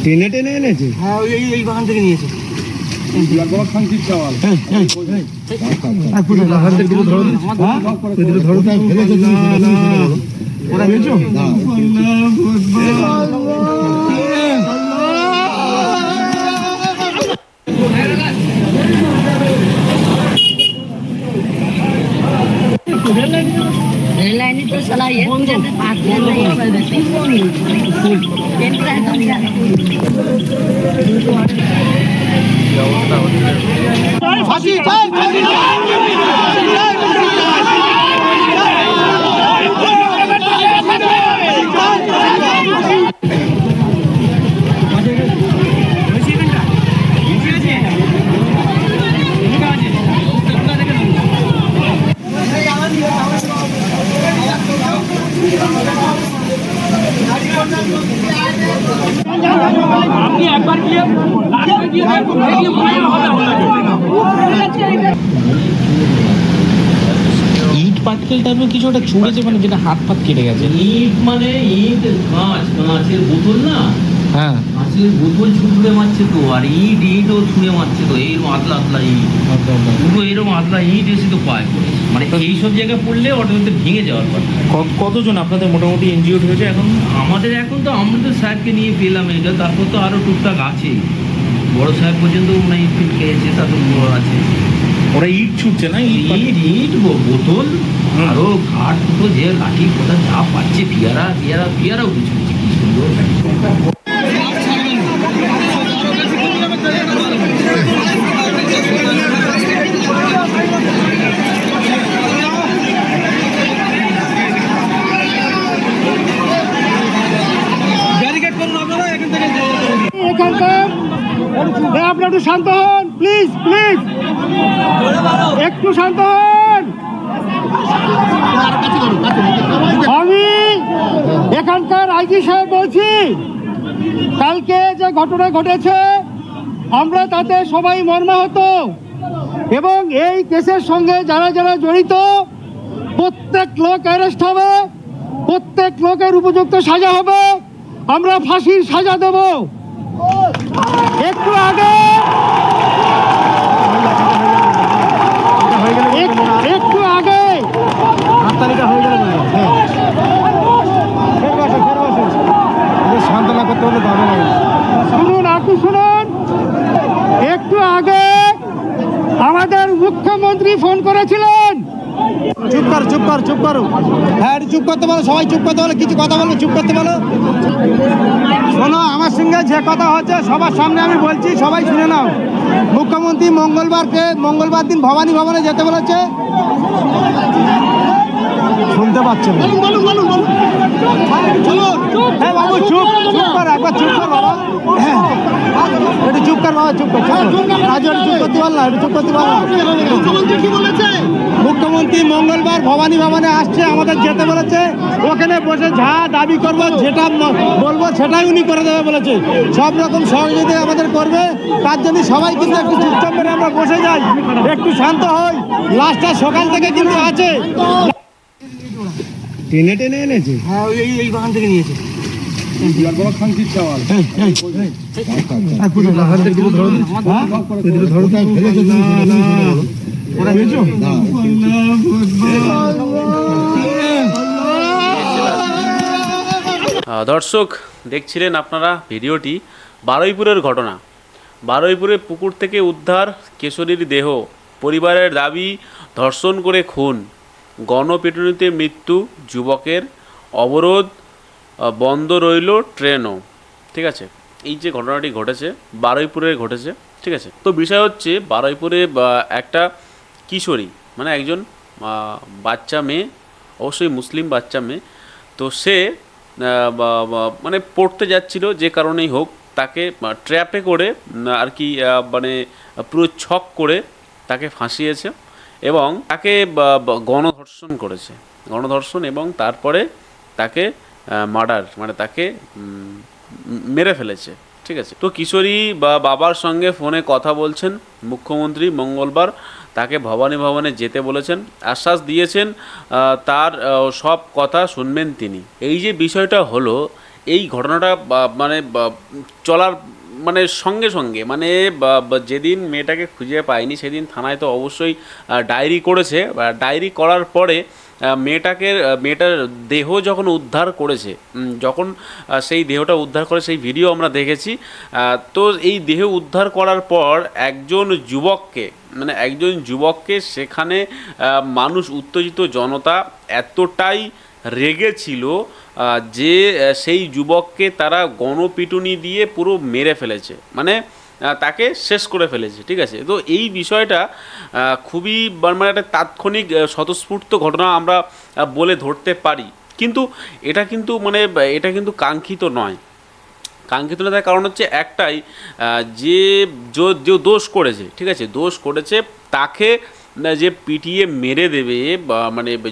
টেনে টেনে এনেছে। হ্যাঁ, এই বাগান থেকে নিয়েছে। रेललाइन तो साला ये मुझे बात नहीं ইট পাটকেল টাইপের কিছু একটা ছুঁড়েছে, মানে যেটা হাত পাত কেটে গেছে। ইট মানে ইট, কাঁচের বোতল না, হ্যাঁ কাঁচের বোতল ছুঁড়ে মারছে তো, আর ইটও ছুঁড়ে মারছে তো, এইরকম আতলা আতলা ইট, পুরো এরকম আতলা ইট এসে তো পায়ে পড়ে, মানে এইসব জায়গায় পড়লে অটোমেটিক ভেঙে যাওয়ার কথা। কতজন আপনাদের মোটামুটি এনজিও হয়েছে এখন? আমাদের এখন তো আমরা তো স্যারকে নিয়ে পেলাম এটা, তারপর তো আরও টুকটাক আছে, বড় সাহেব পর্যন্ত মানে ইট ফিট খেয়েছে, তারপর বড় আছে। ওরা ইট ছুটছে না, ইট বোতল আরো ঘাট দুটো যে লাঠি কোথা যা পাচ্ছে, পিয়ারাও কিছু কি সুন্দর। আপনারা একটু শান্ত হন, প্লিজ প্লিজ, একটু শান্ত হন। আমি এখানকার আইজি সাহেব বলছি, কালকে যে ঘটনা ঘটেছে আমরা তাতে সবাই মর্মাহত, এবং এই কেসের সঙ্গে যারা যারা জড়িত প্রত্যেক লোক অ্যারেস্ট হবে, প্রত্যেক লোকের উপযুক্ত সাজা হবে, আমরা ফাঁসির সাজা দেব। একটু আগে হাততালিটা হয়ে গেল, সান্ত্বনা করতে হলে ভালো লাগে। শুনুন, আপনি শুনুন, একটু আগে আমাদের মুখ্যমন্ত্রী ফোন করেছিলেন। চুপ করো চুপ করো চুপ করো, হ্যাঁ চুপ করতে বলো, সবাই চুপ করতে বলো, কিছু কথা বলবো, চুপ করতে বলো। শোনো, আমার সঙ্গে যে কথা হচ্ছে সবার সামনে আমি বলছি, সবাই শুনে নাও। মুখ্যমন্ত্রী মঙ্গলবার দিন ভবানী ভবনে যেতে বলেছে। শুনতে পাচ্ছেন? হ্যাঁ বাবু চুপ কর, একবার চুপ কর বাবা, একটু চুপ কর বাবা, চুপ কর, আজ একটু চুপ করতে পারলাম, একটু চুপ করতে পারলাম। মুখ্যমন্ত্রী মঙ্গলবার ভবানী ভবনে আসছে, আমাদের যেতে বলেছে, ওখানে বসে যা দাবি করবো, যেটা বলবো সেটাই উনি করে দেবে বলেছে। সব রকম সহযোগিতা আমাদের করবে, তার জন্য সবাই কিন্তু একটু চুপচাপ করে আমরা বসে যাই, একটু শান্ত হই। লাস্টটা সকাল থেকে কিন্তু আছে। টেনে টেনে এনেছে। হ্যাঁ, এই বাগান থেকে নিয়েছে। দর্শক, দেখছিলেন আপনারা ভিডিওটি, বারুইপুরের ঘটনা। বারুইপুরে পুকুর থেকে উদ্ধার কিশোরীর দেহ, পরিবারের দাবি ধর্ষণ করে খুন, গণপিটুনিতে মৃত্যু যুবকের, অবরোধ বন্ধ রইল ট্রেনও। ঠিক আছে, এই যে ঘটনাটি ঘটেছে বারুইপুরে ঘটেছে। ঠিক আছে, তো বিষয় হচ্ছে বারুইপুরে একটা কিশোরী, মানে একজন বাচ্চা মেয়ে, অবশ্যই মুসলিম বাচ্চা মেয়ে, তো সে মানে পড়তে যাচ্ছিল, যে কারণেই হোক তাকে ট্র্যাপে করে আর কি, মানে পুরো ছক করে তাকে ফাঁসিয়েছে এবং তাকে গণধর্ষণ করেছে, গণধর্ষণ, এবং তারপরে তাকে মার্ডার, মানে তাকে মেরে ফেলেছে। ঠিক আছে, তো কিশোরী বাবার সঙ্গে ফোনে কথা বলছেন মুখ্যমন্ত্রী, মঙ্গলবার তাকে ভবানী ভবনে যেতে বলেছেন, আশ্বাস দিয়েছেন তার সব কথা শুনবেন তিনি। এই যে বিষয়টা হলো, এই ঘটনাটা চলার সঙ্গে সঙ্গে যেদিন মেয়েটাকে খুঁজে পায়নি সেদিন থানায় তো অবশ্যই ডায়েরি করেছে। ডায়েরি করার পরে মেয়েটার দেহ যখন উদ্ধার করেছে, যখন সেই দেহটা উদ্ধার করে সেই ভিডিও আমরা দেখেছি। তো এই দেহ উদ্ধার করার পর একজন যুবককে সেখানে মানুষ, উত্তেজিত জনতা এতটাই রেগেছিল যে সেই যুবককে তারা গণপিটুনি দিয়ে পুরো মেরে ফেলেছে, তাকে শেষ করে ফেলেছে। ঠিক আছে, তো এই বিষয়টা খুবই একটা তাৎক্ষণিক স্বতঃস্ফূর্ত ঘটনা আমরা বলে ধরতে পারি, কিন্তু এটা কিন্তু কাঙ্ক্ষিত নয়। কাঙ্ক্ষিত না, তার কারণ হচ্ছে একটাই, যে দোষ করেছে, ঠিক আছে, দোষ করেছে তাকে যে পিটিয়ে মেরে দেবে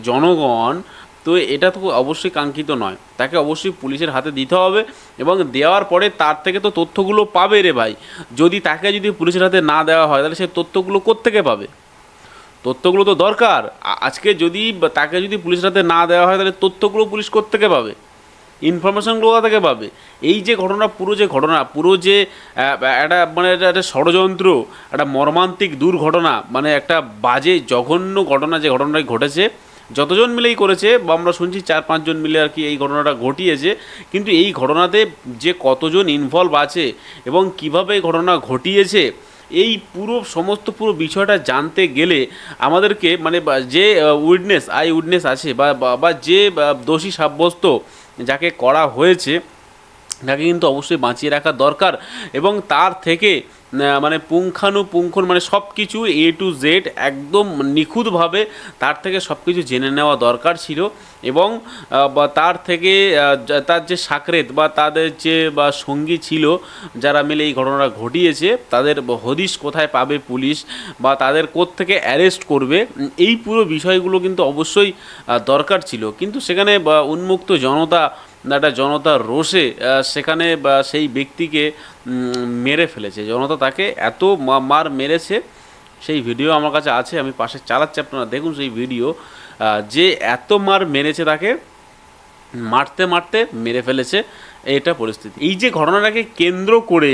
জনগণ, তো এটা তো অবশ্যই কাঙ্ক্ষিত নয়। তাকে অবশ্যই পুলিশের হাতে দিতে হবে এবং দেওয়ার পরে তার থেকে তো তথ্যগুলো পাবে রে ভাই। তাকে যদি পুলিশের হাতে না দেওয়া হয় তাহলে সেই তথ্যগুলো কোত্থেকে পাবে? তথ্যগুলো তো দরকার। আজকে তাকে যদি পুলিশের হাতে না দেওয়া হয় তাহলে তথ্যগুলো পুলিশ কোত্থেকে পাবে? ইনফরমেশনগুলো কোথা থেকে পাবে? এই যে ঘটনা, পুরো যে একটা ষড়যন্ত্র, একটা মর্মান্তিক দুর্ঘটনা, একটা বাজে জঘন্য ঘটনা, যে ঘটনাটি ঘটেছে যতজন মিলেই করেছে, বা আমরা শুনছি 4-5 জন মিলে আর কি এই ঘটনাটা ঘটিয়েছে, কিন্তু এই ঘটনাতে যে কতজন ইনভলভ আছে এবং কিভাবে এই ঘটনা ঘটিয়েছে, এই সমস্ত বিষয়টা জানতে গেলে আমাদেরকে যে আই উইটনেস আছে বা যে দোষী সাব্যস্ত যাকে করা হয়েছে তাকে কিন্তু অবশ্যই বাঁচিয়ে রাখা দরকার এবং তার থেকে পুঙ্খানুপুঙ্খ সব কিছু A to Z একদম নিখুঁতভাবে তার থেকে সব কিছু জেনে নেওয়া দরকার ছিল। এবং তার থেকে তার যে সাকরেত বা তাদের যে সঙ্গী ছিল যারা মিলে এই ঘটনাটা ঘটিয়েছে, তাদের হদিশ কোথায় পাবে পুলিশ বা তাদের কোত্থেকে অ্যারেস্ট করবে, এই পুরো বিষয়গুলো কিন্তু অবশ্যই দরকার ছিল। কিন্তু সেখানে উন্মুক্ত জনতার রোষে সেখানে সেই ব্যক্তিকে মেরে ফেলেছে। জনতা তাকে এত মার মেরেছে, সেই ভিডিও আমার কাছে আছে, আমি পাশে চালাচ্ছি, আপনারা দেখুন সেই ভিডিও, যে এত মার মেরেছে, তাকে মারতে মারতে মেরে ফেলেছে। এটা পরিস্থিতি। এই যে ঘটনাটাকে কেন্দ্র করে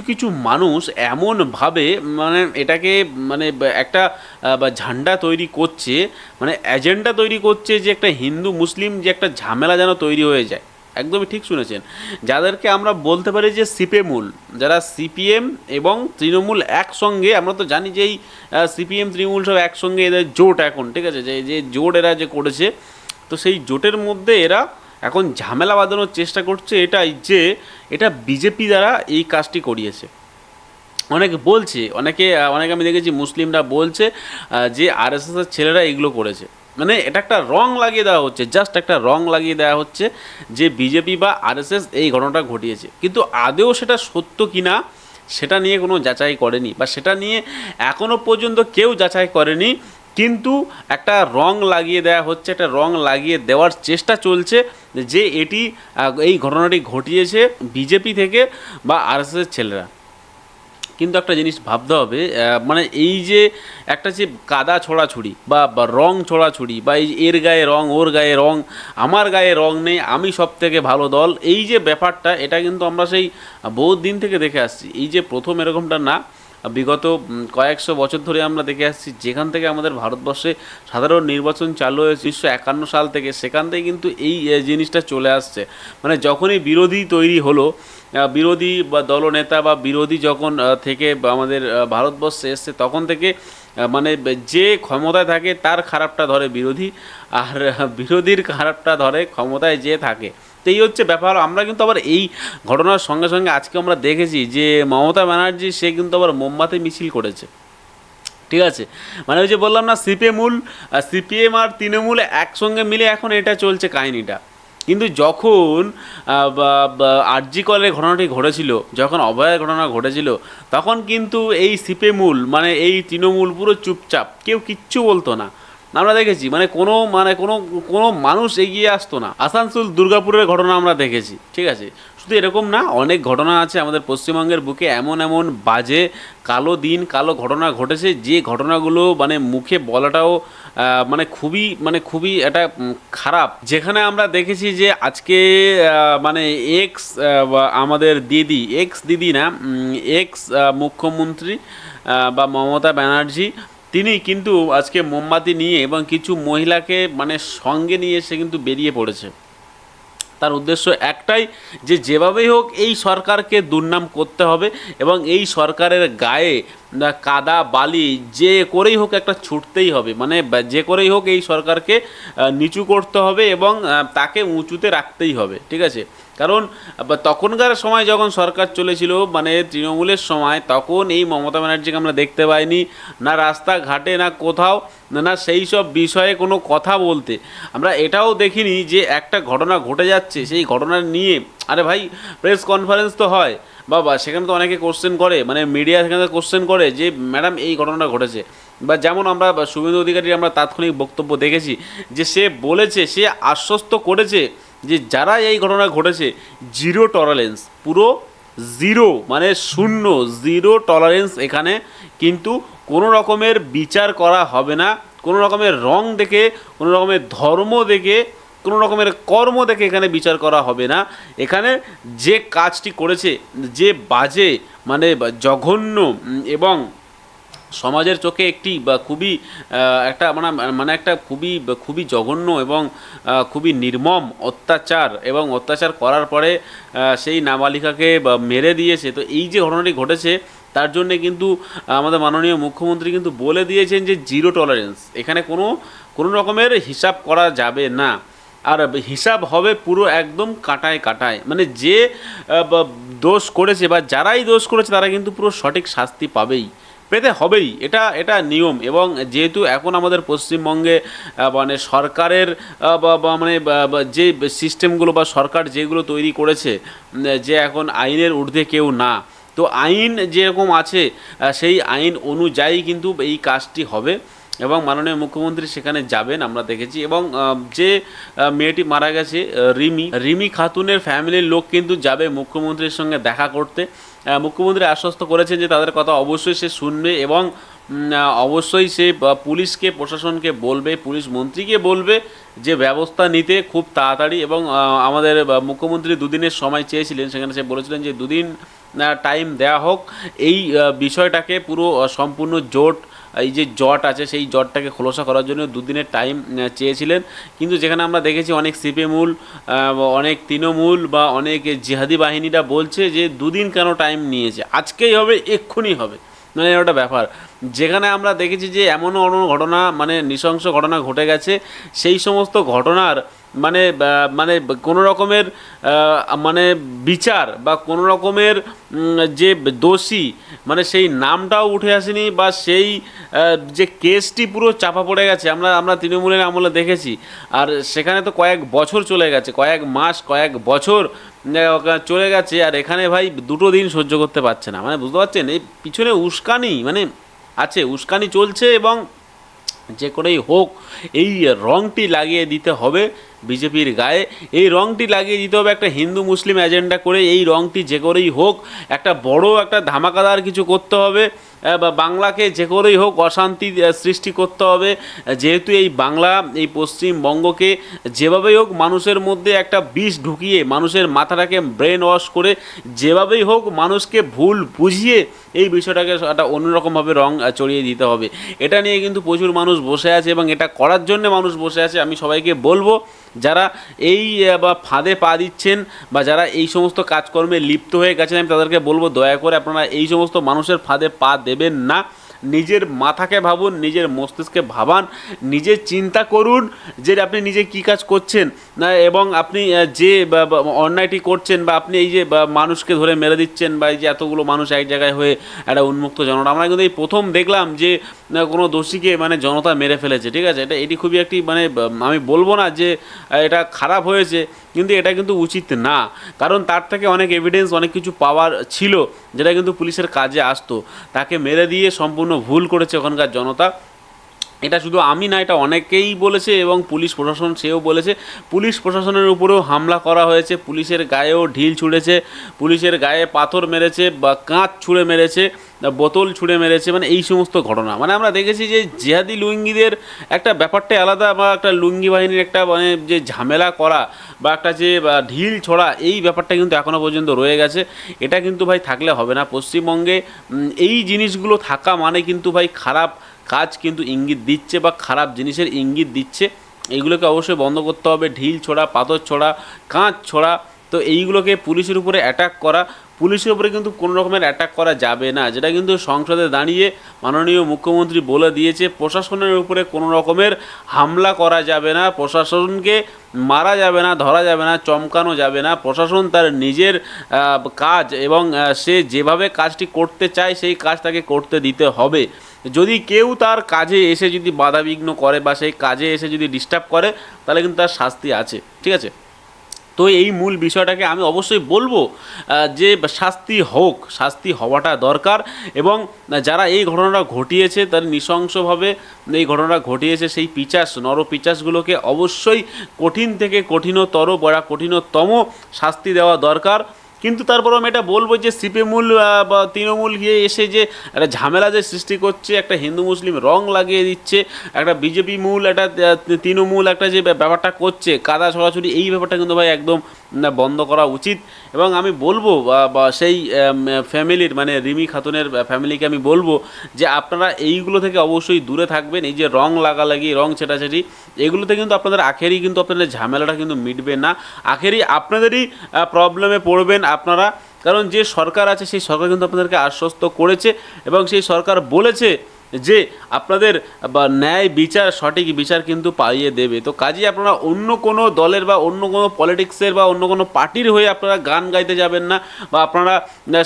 কিছু মানুষ এমনভাবে এটাকে একটা ঝান্ডা তৈরি করছে, এজেন্ডা তৈরি করছে, যে একটা হিন্দু মুসলিম যে একটা ঝামেলা যেন তৈরি হয়ে যায়। একদমই ঠিক শুনেছেন, যাদেরকে আমরা বলতে পারি যে সিপেমূল, যারা সিপিএম এবং তৃণমূল একসঙ্গে, আমরা তো জানি যে এই সিপিএম তৃণমূল সব একসঙ্গে এদের জোট এখন, ঠিক আছে, যে জোট এরা যে করেছে, তো সেই জোটের মধ্যে এরা এখন ঝামেলা বাঁধানোর চেষ্টা করছে, এটাই যে এটা বিজেপি দ্বারা এই কাজটি করিয়েছে। অনেকে আমি দেখেছি মুসলিমরা বলছে যে আরএসএসের ছেলেরা এগুলো করেছে, এটা একটা রং লাগিয়ে দেওয়া হচ্ছে, জাস্ট একটা রং লাগিয়ে দেওয়া হচ্ছে যে বিজেপি বা আরএসএস এই ঘটনাটা ঘটিয়েছে। কিন্তু আদৌ সেটা সত্য কিনা সেটা নিয়ে কোনো যাচাই করেনি, বা সেটা নিয়ে এখনও পর্যন্ত কেউ যাচাই করেনি। কিন্তু একটা রং লাগিয়ে দেওয়া হচ্ছে, একটা রং লাগিয়ে দেওয়ার চেষ্টা চলছে যে এই ঘটনাটি ঘটিয়েছে বিজেপি থেকে বা আরএসএসের ছেলেরা। কিন্তু একটা জিনিস ভাবতে হবে, এই যে একটা যে কাদা ছোড়াছুড়ি বা রং ছোড়াছুড়ি, বা এর গায়ে রং, ওর গায়ে রং, আমার গায়ে রং নেই, আমি সব থেকে ভালো দল, এই যে ব্যাপারটা, এটা কিন্তু আমরা সেই বহুত দিন থেকে দেখে আসছি। এই যে প্রথম এরকমটা না, বিগত কয়েকশো বছর ধরে আমরা দেখে আসছি। যেখান থেকে আমাদের ভারতবর্ষে সাধারণ নির্বাচন চালু হয়েছে 1951 সাল থেকে, সেখান থেকে কিন্তু এই জিনিসটা চলে আসছে। যখনই বিরোধী তৈরি হলো, বিরোধী বা দলনেতা বা বিরোধী যখন থেকে আমাদের ভারতবর্ষে এসছে, তখন থেকে যে ক্ষমতায় থাকে তার খারাপটা ধরে বিরোধী, আর বিরোধীর খারাপটা ধরে ক্ষমতায় যে থাকে। তো এই হচ্ছে ব্যাপার। আমরা কিন্তু আবার এই ঘটনার সঙ্গে সঙ্গে আজকে আমরা দেখেছি যে মমতা ব্যানার্জি সে কিন্তু আবার মোমবাতি মিছিল করেছে, ঠিক আছে। ওই যে বললাম না, সিপিএম আর তৃণমূল একসঙ্গে মিলে এখন এটা চলছে কাহিনিটা। কিন্তু যখন আরজি কলের ঘটনাটি ঘটেছিল, যখন অভয়ের ঘটনা ঘটেছিল, তখন কিন্তু এই সিপিএমূল এই তৃণমূল পুরো চুপচাপ, কেউ কিচ্ছু বলতো না। আমরা দেখেছি কোনো মানুষ এগিয়ে আসতো না। আসানসোল দুর্গাপুরের ঘটনা আমরা দেখেছি, ঠিক আছে। শুধু এরকম না, অনেক ঘটনা আছে আমাদের পশ্চিমবঙ্গের বুকে, এমন এমন বাজে কালো দিন কালো ঘটনা ঘটেছে, যে ঘটনাগুলো মানে মুখে বলাটাও খুবই এটা খারাপ। যেখানে আমরা দেখেছি যে আজকে মানে আমাদের এক্স দিদি না, এক্স মুখ্যমন্ত্রী বা মমতা ব্যানার্জি, তিনি কিন্তু আজকে মোমবাতি নিয়ে এবং কিছু মহিলাকে মানে সঙ্গে নিয়ে সে কিন্তু বেরিয়ে পড়েছে। তার উদ্দেশ্য একটাই, যে যেভাবেই হোক এই সরকারকে দুর্নাম করতে হবে এবং এই সরকারের গায়ে কাদা বালি যে করেই হোক একটা ছুটতেই হবে, মানে যে করেই হোক এই সরকারকে নিচু করতে হবে এবং তাকে উঁচুতে রাখতেই হবে, ঠিক আছে। কারণ তখনকার সময় যখন সরকার চলেছিল মানে তৃণমূলের সময়, তখন এই মমতা ব্যানার্জিকে আমরা দেখতে পাইনি না রাস্তাঘাটে না কোথাও, না সেই সব বিষয়ে কোনো কথা বলতে। আমরা এটাও দেখিনি যে একটা ঘটনা ঘটে যাচ্ছে, সেই ঘটনা নিয়ে আরে ভাই প্রেস কনফারেন্স তো হয় বাবা, সেখানে তো অনেকে কোশ্চেন করে, মানে মিডিয়া সেখানে কোশ্চেন করে যে ম্যাডাম এই ঘটনাটা ঘটেছে। বা যেমন আমরা শুভেন্দু অধিকারীর আমরা তাৎক্ষণিক বক্তব্য দেখেছি যে সে বলেছে, সে আশ্বস্ত করেছে যে যারা এই ঘটনা ঘটেছে জিরো টলারেন্স, পুরো জিরো মানে শূন্য, জিরো টলারেন্স এখানে, কিন্তু কোনো রকমের বিচার করা হবে না, কোনো রকমের রং দেখে, কোনো রকমের ধর্ম দেখে, কোনো রকমের কর্ম দেখে এখানে বিচার করা হবে না। এখানে যে কাজটি করেছে, যে বাজে মানে জঘন্য এবং সমাজের চোখে একটি বা খুবই একটা মানে একটা খুবই জঘন্য এবং খুবই নির্মম অত্যাচার, এবং অত্যাচার করার পরে সেই নাবালিকাকে মেরে দিয়েছে। তো এই যে ঘটনাটি ঘটেছে, তার জন্যে কিন্তু আমাদের মাননীয় মুখ্যমন্ত্রী কিন্তু বলে দিয়েছেন যে জিরো টলারেন্স, এখানে কোনো রকমের হিসাব করা যাবে না, আর হিসাব হবে পুরো একদম কাটায় কাটায়। মানে যে দোষ করেছে বা যারাই দোষ করেছে তারা কিন্তু পুরো সঠিক শাস্তি পেতে হবেই, এটা নিয়ম। এবং যেহেতু এখন আমাদের পশ্চিমবঙ্গে মানে সরকারের যে সিস্টেমগুলো বা সরকার যেগুলো তৈরি করেছে, যে এখন আইনের ঊর্ধ্বে কেউ না, তো আইন যেরকম আছে সেই আইন অনুযায়ী কিন্তু এই কাজটি হবে এবং মাননীয় মুখ্যমন্ত্রী সেখানে যাবেন আমরা দেখেছি। এবং যে মেয়েটি মারা গেছে রিমি খাতুনের ফ্যামিলির লোক কিন্তু যাবে মুখ্যমন্ত্রীর সঙ্গে দেখা করতে। মুখ্যমন্ত্রী আশ্বস্ত করেছেন যে তাদের কথা অবশ্যই সে শুনবে এবং অবশ্যই সে পুলিশকে, প্রশাসনকে বলবে, পুলিশ মন্ত্রীকে বলবে যে ব্যবস্থা নিতে খুব তাড়াতাড়ি। এবং আমাদের মুখ্যমন্ত্রী দুদিনের সময় চেয়েছিলেন, সেখানে সে বলেছিলেন যে দুদিন টাইম দেওয়া হোক এই বিষয়টাকে পুরো সম্পূর্ণ এই যে জট আছে সেই জটটাকে খোলসা করার জন্য দুদিনের টাইম চেয়েছিলেন। কিন্তু যেখানে আমরা দেখেছি অনেক সিপিএমূল, অনেক তৃণমূল বা অনেক জিহাদি বাহিনীরা বলছে যে দুদিন কেন টাইম নিয়েছে, আজকেই হবে, এক্ষুনি হবে, মানে ওটা ব্যাপার। যেখানে আমরা দেখেছি যে এমনও ঘটনা মানে নৃশংস ঘটনা ঘটে গেছে, সেই সমস্ত ঘটনার মানে কোনো রকমের মানে বিচার বা কোনো রকমের যে দোষী মানে সেই নামটাও উঠে আসেনি, বা সেই যে কেসটি পুরো চাপা পড়ে গেছে আমরা তৃণমূলের আমলে দেখেছি। আর সেখানে তো কয়েক বছর চলে গেছে, কয়েক মাস কয়েক বছর চলে গেছে, আর এখানে ভাই দুটো দিন সহ্য করতে পারছে না। মানে বুঝতে পারছেন এই পিছনে উস্কানি মানে আছে, উস্কানি চলছে, এবং যে করেই হোক এই রংটি লাগিয়ে দিতে হবে বিজেপির গায়ে। এই রংটি লাগিয়ে দিতে হবে একটা হিন্দু মুসলিম এজেন্ডা করে, এই রংটি যে করেই হোক একটা বড় একটা ধামাকাদার কিছু করতে হবে, বা বাংলাকে যে করেই হোক অশান্তি সৃষ্টি করতে হবে। যেহেতু এই বাংলা, এই পশ্চিমবঙ্গকে যেভাবেই হোক মানুষের মধ্যে একটা বিষ ঢুকিয়ে, মানুষের মাথাটাকে ব্রেন ওয়াশ করে, যেভাবেই হোক মানুষকে ভুল বুঝিয়ে এই বিষয়টাকে একটা অন্যরকমভাবে রং চড়িয়ে দিতে হবে। এটা নিয়ে কিন্তু প্রচুর মানুষ বসে আছে এবং এটা করার জন্য মানুষ বসে আছে। আমি সবাইকে বলবো, যারা এই বা ফাঁদে পা দিচ্ছেন বা যারা এই সমস্ত কাজকর্মে লিপ্ত হয়ে গেছেন, আমি তাদেরকে বলবো দয়া করে আপনারা এই সমস্ত মানুষের ফাঁদে পা দেবেন না। নিজের মাথাকে ভাবুন, নিজের মস্তিষ্কে ভাবান, নিজে চিন্তা করুন যে আপনি নিজে কী কাজ করছেন না, এবং আপনি যে অন্যায়টি করছেন বা আপনি এই যে মানুষকে ধরে মেরে দিচ্ছেন, বা এই যে এতগুলো মানুষ এক জায়গায় হয়ে একটা উন্মুক্ত জনতা, আমরা কিন্তু এই প্রথম দেখলাম যে কোনো দোষীকে মানে জনতা মেরে ফেলেছে, ঠিক আছে। এটি খুবই একটি মানে আমি বলবো না যে এটা খারাপ হয়েছে, কিন্তু এটা কিন্তু উচিত না, কারণ তার থেকে অনেক এভিডেন্স, অনেক কিছু পাওয়ার ছিল যেটা কিন্তু পুলিশের কাজে আসতো। তাকে মেরে দিয়ে সম্পূর্ণ ভুল করেছে ওখানকার জনতা। এটা শুধু আমি না, এটা অনেকেই বলেছে এবং পুলিশ প্রশাসন সেও বলেছে। পুলিশ প্রশাসনের উপরেও হামলা করা হয়েছে, পুলিশের গায়েও ঢিল ছুঁড়েছে, পুলিশের গায়ে পাথর মেরেছে বা কাঁচ ছুঁড়ে মেরেছে, বোতল ছুঁড়ে মেরেছে, মানে এই সমস্ত ঘটনা। মানে আমরা দেখেছি যে জিহাদি লুঙ্গিদের একটা ব্যাপারটাই আলাদা, বা একটা লুঙ্গি বাহিনীর একটা মানে যে ঝামেলা করা বা একটা যে ঢিল ছোড়া, এই ব্যাপারটা কিন্তু এখনও পর্যন্ত রয়ে গেছে। এটা কিন্তু ভাই থাকলে হবে না পশ্চিমবঙ্গে। এই জিনিসগুলো থাকা মানে কিন্তু ভাই খারাপ কাজ কিন্তু ইঙ্গিত দিচ্ছে বা খারাপ জিনিসের ইঙ্গিত দিচ্ছে। এইগুলোকে অবশ্যই বন্ধ করতে হবে। ঢিল ছোড়া, পাথর ছোড়া, কাঁচ ছোড়া, তো এইগুলোকে পুলিশের উপরে অ্যাটাক করা, পুলিশের উপরে কিন্তু কোনো রকমের অ্যাটাক করা যাবে না, যেটা কিন্তু সংসদে দাঁড়িয়ে মাননীয় মুখ্যমন্ত্রী বলে দিয়েছে। প্রশাসনের উপরে কোনো রকমের হামলা করা যাবে না, প্রশাসনকে মারা যাবে না, ধরা যাবে না, চমকানো যাবে না। প্রশাসন তার নিজের কাজ এবং সে যেভাবে কাজটি করতে চায় সেই কাজ তাকে করতে দিতে হবে। যদি কেউ তার কাজে এসে যদি বাধাবিঘ্ন করে বা সেই কাজে এসে যদি ডিস্টার্ব করে, তাহলে কিন্তু তার শাস্তি আছে, ঠিক আছে? তো এই মূল বিষয়টাকে আমি অবশ্যই বলবো যে শাস্তি হোক, শাস্তি হওয়াটা দরকার। এবং যারা এই ঘটনাটা ঘটিয়েছে, তার নৃশংসভাবে এই ঘটনাটা ঘটিয়েছে, সেই পিচাস নরপিচাসগুলোকে অবশ্যই কঠিন থেকে কঠিনতর বা কঠিনতম শাস্তি দেওয়া দরকার। কিন্তু তারপর আমি এটা বলবো যে সিপিএমূল বা তৃণমূল গিয়ে এসে যে একটা ঝামেলা যে সৃষ্টি করছে, একটা হিন্দু মুসলিম রং লাগিয়ে দিচ্ছে, একটা বিজেপি মূল একটা তৃণমূল একটা যে ব্যাপারটা করছে কাদা ছড়াছড়ি, এই ব্যাপারটা কিন্তু ভাই একদম বন্ধ করা উচিত। এবং আমি বলবো বা সেই ফ্যামিলির মানে রিমি খাতুনের ফ্যামিলিকে আমি বলবো যে আপনারা এইগুলো থেকে অবশ্যই দূরে থাকবেন। এই যে রং লাগালাগি, রং ছেটাছেটি, এগুলোতে কিন্তু আপনাদের আখেরই কিন্তু আপনাদের ঝামেলাটা কিন্তু মিটবে না, আখেরই আপনাদেরই প্রবলেমে পড়বেন আপনারা। কারণ যে সরকার আছে সেই সরকার কিন্তু আপনাদেরকে আশ্বস্ত করেছে এবং সেই সরকার বলেছে যে আপনাদের বা ন্যায় বিচার, সঠিক বিচার কিন্তু পাইয়ে দেবে। তো কাজেই আপনারা অন্য কোনো দলের বা অন্য কোনো পলিটিক্সের বা অন্য কোনো পার্টির হয়ে আপনারা গান গাইতে যাবেন না বা আপনারা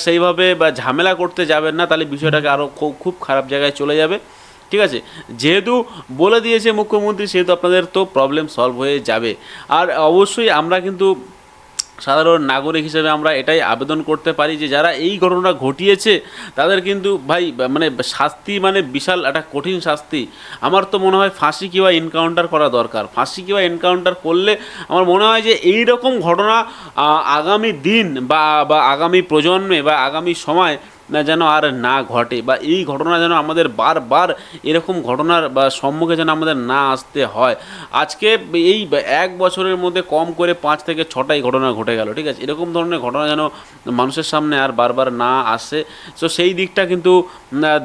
সেইভাবে বা ঝামেলা করতে যাবেন না, তাহলে বিষয়টাকে আরও খুব খারাপ জায়গায় চলে যাবে, ঠিক আছে? যেহেতু বলে দিয়েছে মুখ্যমন্ত্রী, সেহেতু আপনাদের তো প্রবলেম সলভ হয়ে যাবে। আর অবশ্যই আমরা কিন্তু সাধারণ নাগরিক হিসেবে আমরা এটাই আবেদন করতে পারি যে যারা এই ঘটনা ঘটিয়েছে তাদের কিন্তু ভাই মানে শাস্তি মানে বিশাল একটা কঠিন শাস্তি। আমার তো মনে হয় ফাঁসি কিংবা এনকাউন্টার করা দরকার। ফাঁসি কিংবা এনকাউন্টার করলে আমার মনে হয় যে এই রকম ঘটনা আগামী দিন বা আগামী প্রজন্মে বা আগামী সময় যেন আর না ঘটে, বা এই ঘটনা যেন আমাদের বারবার এরকম ঘটনার বা সম্মুখে যেন আমাদের না আসতে হয়। আজকে এই 1 বছরের মধ্যে কম করে 5 থেকে 6টাই ঘটনা ঘটে গেল, ঠিক আছে? এরকম ধরনের ঘটনা যেন মানুষের সামনে আর বারবার না আসে। তো সেই দিকটা কিন্তু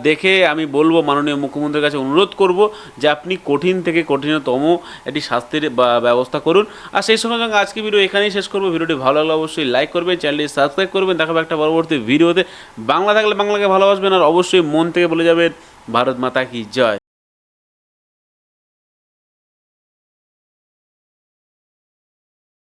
দেখে আমি বলবো, মাননীয় মুখ্যমন্ত্রীর কাছে অনুরোধ করব যে আপনি কঠিন থেকে কঠিনতম একটি শাস্তির ব্যবস্থা করুন। আর সেই সঙ্গে সঙ্গে আজকে ভিডিও এখানেই শেষ করবো। ভিডিওটি ভালো লাগলে অবশ্যই লাইক করবেন, চ্যানেলটি সাবস্ক্রাইব করবেন। দেখাবো একটা পরবর্তী ভিডিওতে। বাংলা থাকলে বাংলাকে ভালোবাসবেন, আর অবশ্যই মন থেকে বলে যাবেন ভারত মাতা কি জয়।